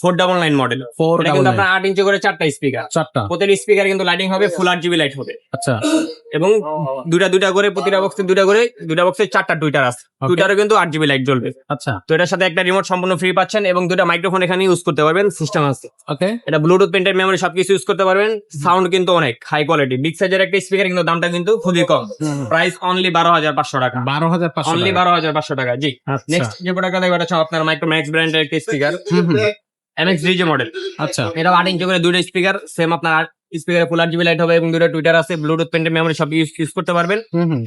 499 model. এটা কিন্তু আপনার 8 ইঞ্চি করে 4টা স্পিকার, প্রতিটি স্পিকার কিন্তু লাইটিং হবে, ফুল আরজিবি লাইট হবে। আচ্ছা, এবং দুটা করে প্রতিটা বক্সে দুটা বক্সে 4টা টুইটার আছে, টুইটারে কিন্তু আরজিবি লাইট জ্বলবে। আচ্ছা, তো এটার সাথে একটা রিমোট সম্পূর্ণ ফ্রি পাচ্ছেন এবং দুটা মাইক্রোফোন এখানে ইউজ করতে পারবেন, সিস্টেম আছে। ওকে, এটা ব্লুটুথ, পেন্টেড মেমরি সবকিছু ইউজ করতে পারবেন। সাউন্ড কিন্তু অনেক হাই কোয়ালিটি, বিগ সাইজের একটা স্পিকার, কিন্তু দামটা কিন্তু খুবই কম। প্রাইস অনলি 12,500 টাকা। 12,500 অনলি 12,500 টাকা। জি, আচ্ছা। নেক্সট যে প্রোডাক্টটা দেখবো এটা হচ্ছে আপনার মাইক্রোম্যাক্স ব্র্যান্ডের একটা স্পিকার, MX DJ মডেল। আচ্ছা, এটা 8 ইঞ্চি করে দুটো স্পিকার, সেম আপনার স্পিকারে ফুল আরজিবি লাইট হবে এবং দুটো টুইটার আছে, ব্লুটুথ, পেন্টেড মেমরি সব ইউজ করতে পারবেন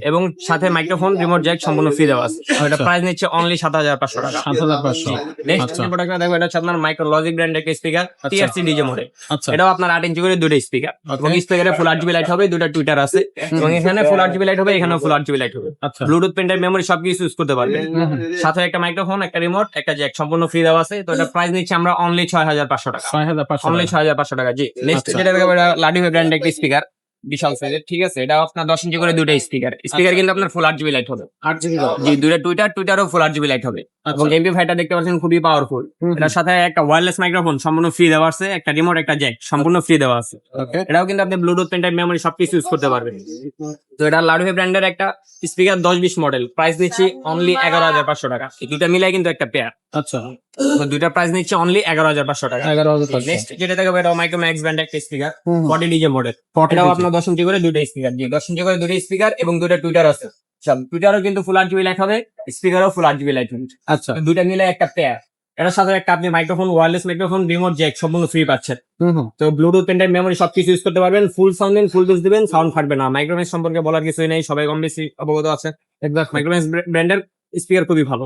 এবং সাথে মাইক্রোফোন, রিমোট জ্যাক সম্পূর্ণ ফ্রি দেওয়া আছে। এটা প্রাইস নিচ্ছে অনলি 7,500 টাকা। 7,500। নেক্সট যে প্রোডাক্টটা দেখবো এটা হচ্ছে আপনার মাইক্রোলজিক ব্র্যান্ডের একটা স্পিকার, TRC DJ মডেল। আচ্ছা, এটাও আপনার 8 ইঞ্চি করে দুটো স্পিকার এবং স্পিকারে ফুল আরজিবি লাইট হবে, দুটো টুইটার আছে এবং এখানে ফুল আরজিবি লাইট হবে, এখানেও ফুল আরজিবি লাইট হবে। আচ্ছা, ব্লুটুথ, পেন্টেড মেমরি সবকিছু ইউজ করতে পারবেন। সাথে একটা মাইক্রোফোন, একটা রিমোট, একটা জ্যাক সম্পূর্ণ ফ্রি দেওয়া আছে। তো এটা প্রাইস নিচ্ছে আমরা অনলি 6,500 টাকা। 6,500 অনলি 6,500 টাকা। জি, নেক্সট যেটা দেখবো এটা লাডিভে ব্র্যান্ডের একটা স্পিকার, বিশাল সাইজের, ঠিক আছে। এটা আপনার 10 ইঞ্চি করে দুটো স্পিকার কিন্তু আপনার ফুল আরজিবি লাইট হবে। 8GB। জি, দুটো টুইটারও ফুল আরজিবি লাইট হবে এবং এমপি5টা দেখতে পাচ্ছেন খুবই পাওয়ারফুল। এটার সাথে একটা ওয়্যারলেস মাইক্রোফোন সম্পূর্ণ ফ্রি দেওয়া আছে, একটা রিমোট, একটা জ্যাক সম্পূর্ণ ফ্রি দেওয়া আছে। ওকে, এটাও কিন্তু আপনি ব্লুটুথ, পেন্টেড মেমরি সবকিছু ইউজ করতে পারবেন। তো এটা লাডিভে ব্র্যান্ডের একটা স্পিকার 10-20 মডেল, প্রাইস নিচ্ছি অনলি 11,500 টাকা। এই দুটা মিলাই কিন্তু একটা পেয়ার। আচ্ছা, তো দুইটা প্রাইস নিচ্ছে অনলি 11,500 টাকা। 11,500। নেক্সট যেটা দেখবো এটা মাইক্রোম্যাক্স ব্র্যান্ডের একটা স্পিকার, 40 DJ মডেল। এটাও আপনার 10 ইঞ্চি করে দুটো স্পিকার, জি 10 ইঞ্চি করে দুটো স্পিকার এবং দুটো টুইটার আছে। টুইটারও কিন্তু ফুল আরজিবি লাইট হবে, স্পিকারও ফুল আরজিবি লাইট হবে। আচ্ছা, তো দুইটা মিলে একটা পেয়ার। এটার সাথে একটা আপনি microphone, wireless microphone, remote Jack সম্পূর্ণ ফ্রি পাচ্ছেন। তো ব্লুটুথ, পেন্টেড মেমরি সবকিছু ইউজ করতে পারবেন। ফুল সাউন্ড দিন, ফুল বেস দিবেন, সাউন্ড ফাটবে না। মাইক্রোম্যাক্স সম্পর্কে বলার কিছুই নেই, সবাই কম বেশি অবগত আছে। মাইক্রোম্যাক্স ব্র্যান্ডের স্পিকার খুবই ভালো।